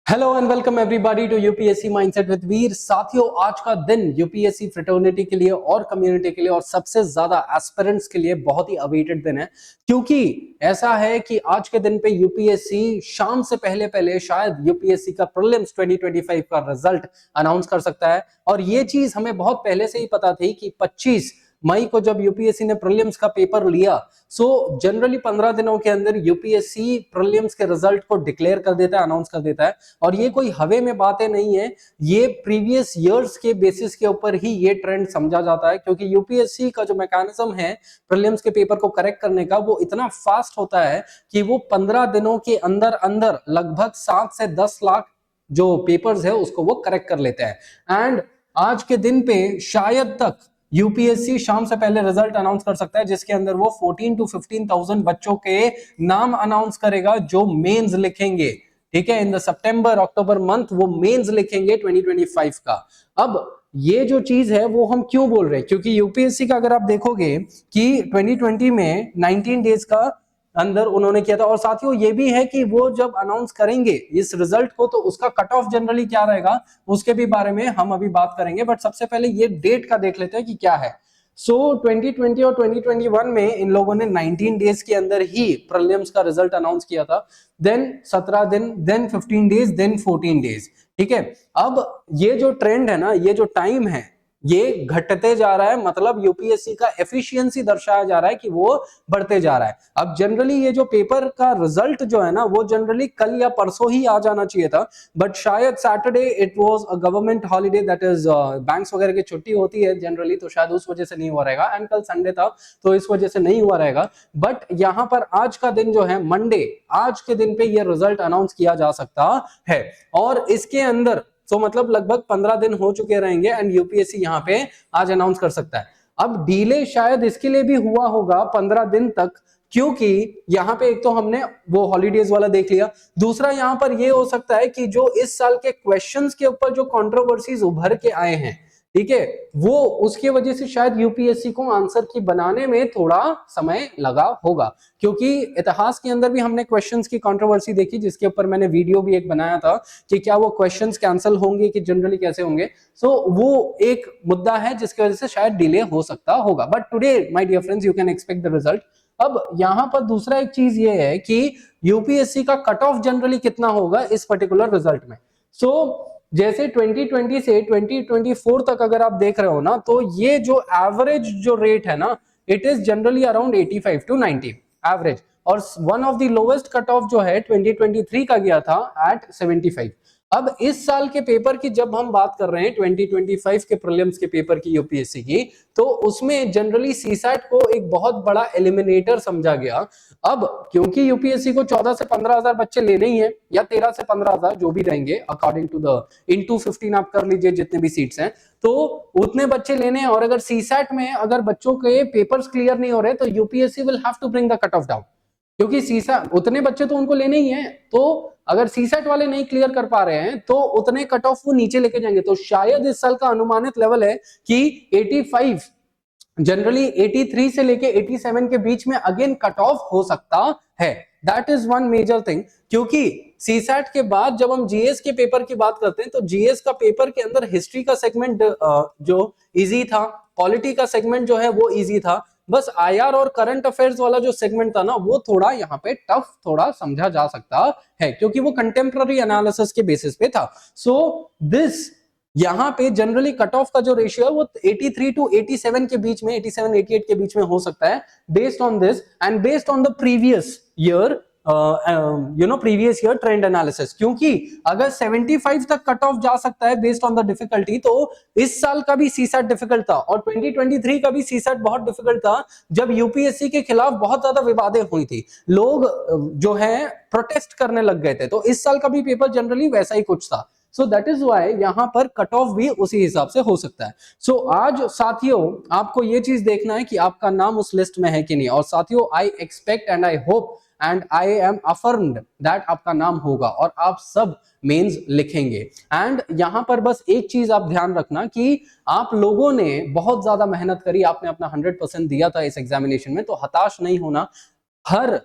Hello and welcome everybody to UPSC mindset with Veer. साथियों, आज का दिन यूपीएससी फ्रेटर्निटी के लिए और कम्युनिटी के लिए और सबसे ज्यादा एस्पिरेंट्स के लिए बहुत ही अवेटेड दिन है, क्योंकि ऐसा है कि आज के दिन पे यूपीएससी शाम से पहले पहले शायद यूपीएससी का प्रीलिम्स 2025 का रिजल्ट अनाउंस कर सकता है। और ये चीज हमें बहुत पहले से ही पता थी कि 25 मई को जब यूपीएससी ने प्रीलिम्स का पेपर लिया, सो जनरली 15 दिनों के अंदर यूपीएससी प्रीलिम्स के रिजल्ट को डिक्लेयर कर देता है, अनाउंस कर देता है। और ये कोई हवे में बातें नहीं है, ये प्रीवियस ईयर्स के बेसिस के ऊपर ही ये ट्रेंड समझा जाता है, क्योंकि यूपीएससी का जो मैकेनिज्म है प्रीलिम्स के पेपर को करेक्ट करने का, वो इतना फास्ट होता है कि वो 15 दिनों के अंदर अंदर लगभग 7 से 10 लाख जो पेपर्स है उसको वो करेक्ट कर लेते हैं। एंड आज के दिन पे शायद तक यूपीएससी शाम से पहले रिजल्ट अनाउंस कर सकता है, जिसके अंदर वो 14 to 15,000 बच्चों के नाम अनाउंस करेगा जो मेंस लिखेंगे। ठीक है, in the September October month वो मेंस लिखेंगे 2025 का। अब ये जो चीज है वो हम क्यों बोल रहे हैं, क्योंकि यूपीएससी का अगर आप देखोगे कि 2020 में 19 डेज का अंदर उन्होंने किया था। और साथियों ये भी है कि वो जब अनाउंस करेंगे इस रिजल्ट को तो उसका कट ऑफ जनरली क्या रहेगा उसके भी बारे में हम अभी बात करेंगे, बट सबसे पहले ये डेट का देख लेते हैं कि क्या है। सो 2020 और 2021 में इन लोगों ने 19 डेज के अंदर ही प्रीलिम्स का रिजल्ट अनाउंस किया था, देन 17 दिन, देन 15 डेज, देन 14 डेज। ठीक है, अब ये जो ट्रेंड है ना, ये जो टाइम है ये घटते जा रहा है, मतलब यूपीएससी का एफिशिएंसी दर्शाया जा रहा है कि वो बढ़ते जा रहा है। अब जनरली ये जो पेपर का रिजल्ट जो है ना वो जनरली कल या परसों ही आ जाना चाहिए था, बट शायद Saturday it was a government holiday, that is banks वगैरह की छुट्टी होती है जनरली, तो शायद उस वजह से नहीं हुआ रहेगा। एंड कल संडे था तो इस वजह से नहीं हुआ रहेगा। बट यहाँ पर आज का दिन जो है मंडे, आज के दिन पे ये रिजल्ट अनाउंस किया जा सकता है। और इसके अंदर तो मतलब लगभग 15 दिन हो चुके रहेंगे एंड यूपीएससी यहाँ पे आज अनाउंस कर सकता है। अब डिले शायद इसके लिए भी हुआ होगा 15 दिन तक, क्योंकि यहाँ पे एक तो हमने वो हॉलीडेज वाला देख लिया, दूसरा यहाँ पर ये हो सकता है कि जो इस साल के क्वेश्चंस के ऊपर जो कंट्रोवर्सीज उभर के आए हैं, ठीक है, वो उसकी वजह से शायद यूपीएससी को आंसर की बनाने में थोड़ा समय लगा होगा। क्योंकि इतिहास के अंदर भी हमने क्वेश्चंस की कंट्रोवर्सी देखी, जिसके ऊपर मैंने वीडियो भी एक बनाया था कि क्या वो क्वेश्चंस कैंसिल होंगे कि जनरली कैसे होंगे। सो वो एक मुद्दा है जिसकी वजह से शायद डिले हो सकता होगा, but today my dear friends you can expect the result. अब यहां पर दूसरा एक चीज ये है कि यूपीएससी का कट ऑफ जनरली कितना होगा इस पर्टिकुलर रिजल्ट में। सो जैसे 2020 से 2024 तक अगर आप देख रहे हो ना, तो ये जो एवरेज जो रेट है ना, it is generally around 85 to 90 average. और one of the lowest cut off जो है 2023 का गया था एट 75। अब इस साल के पेपर की जब हम बात कर रहे हैं 2025 के प्रीलिम्स के पेपर की यूपीएससी की, तो उसमें जनरली सीसैट को एक बहुत बड़ा एलिमिनेटर समझा गया। अब क्योंकि यूपीएससी को 14 से 15,000 बच्चे लेने ही है, या 13 से 15,000 जो भी रहेंगे अकॉर्डिंग टू द इनटू 15 आप कर लीजिए जितने भी सीट्स हैं, तो उतने बच्चे लेने हैं। और अगर सीसैट में अगर बच्चों के पेपर्स क्लियर नहीं हो रहे तो UPSC will have to bring the cut off down, क्योंकि सीसा उतने बच्चे तो उनको लेने ही हैं। तो अगर सीसेट वाले नहीं क्लियर कर पा रहे हैं तो उतने कट ऑफ वो नीचे लेके जाएंगे। तो शायद इस साल का अनुमानित लेवल है कि 85, जनरली 83 से लेके 87 के बीच में अगेन कट ऑफ हो सकता है। That is one major thing, क्योंकि सीसैट के बाद जब हम जीएस के पेपर की बात करते हैं तो जीएस का पेपर के अंदर हिस्ट्री का सेगमेंट जो इजी था, पॉलिटी का सेगमेंट जो है वो इजी था, बस आईआर और करंट अफेयर्स वाला जो सेगमेंट था ना वो थोड़ा यहाँ पे टफ थोड़ा समझा जा सकता है, क्योंकि वो कंटेम्प्ररी एनालिसिस के बेसिस पे था। सो दिस यहाँ पे जनरली कट ऑफ का जो रेशियो है वो 83 to 87 के बीच में, 87-88 के बीच में हो सकता है, based on this and based on the previous year previous year trend analysis. क्योंकि अगर 75 तक कट ऑफ जा सकता है बेस्ड ऑन द डिफिकल्टी, तो इस साल का भी सीसैट डिफिकल्ट था और 2023 का भी सीसैट बहुत डिफिकल्ट था, जब यूपीएससी के खिलाफ बहुत ज्यादा विवादें हुई थी, लोग जो है प्रोटेस्ट करने लग गए थे। तो इस साल का भी पेपर जनरली वैसा ही कुछ था। सो दैट इज वाई यहां पर कट ऑफ भी उसी हिसाब से हो सकता है। सो आज साथियों आपको ये चीज देखना है कि आपका नाम उस लिस्ट में है कि नहीं। और साथियों I expect and I hope and I am affirmed that आपका नाम होगा और आप सब मेंस लिखेंगे। एंड यहां पर बस एक चीज आप ध्यान रखना कि आप लोगों ने बहुत ज्यादा मेहनत करी, आपने अपना 100% दिया था इस एग्जामिनेशन में, तो हताश नहीं होना। हर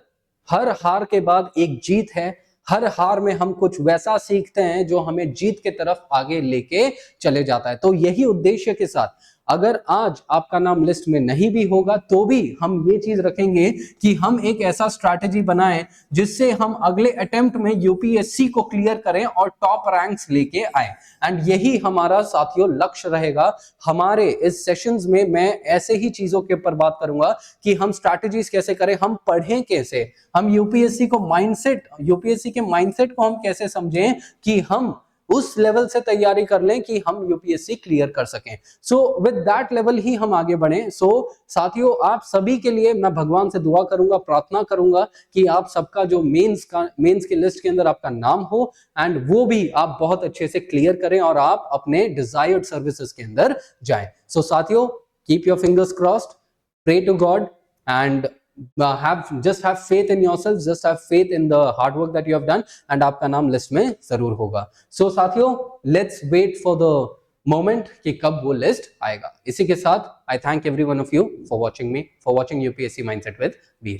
हार के बाद एक जीत है, हर हार में हम कुछ वैसा सीखते हैं जो हमें जीत के तरफ आगे लेके चले जाता है। तो यही उद्देश्य के साथ अगर आज आपका नाम लिस्ट में नहीं भी होगा तो भी हम ये चीज रखेंगे कि हम एक ऐसा स्ट्रैटेजी बनाएं जिससे हम अगले अटेम्प्ट में यूपीएससी को क्लियर करें और टॉप रैंक्स लेके आए। एंड यही हमारा साथियों लक्ष्य रहेगा। हमारे इस सेशंस में मैं ऐसे ही चीजों के ऊपर बात करूंगा कि हम स्ट्रैटेजीज कैसे करें, हम पढ़ें कैसे, हम यूपीएससी के माइंडसेट को हम कैसे समझें कि हम उस लेवल से तैयारी कर लें कि हम यूपीएससी क्लियर कर सकें। सो विद दैट लेवल ही हम आगे बढ़ें। सो साथियों, आप सभी के लिए मैं भगवान से दुआ करूंगा, प्रार्थना करूंगा कि आप सबका जो मेंस की लिस्ट के अंदर आपका नाम हो एंड वो भी आप बहुत अच्छे से क्लियर करें और आप अपने डिजायर्ड सर्विसेज के अंदर जाएं। सो साथियों, keep your fingers crossed, pray to God and just have faith in yourselves, just have faith in the hard work that you have done and आपका नाम लिस्ट में जरूर होगा। So साथियों, let's wait for the moment कि कब वो list आएगा। इसी के साथ I thank every one of you for watching UPSC Mindset with Veer।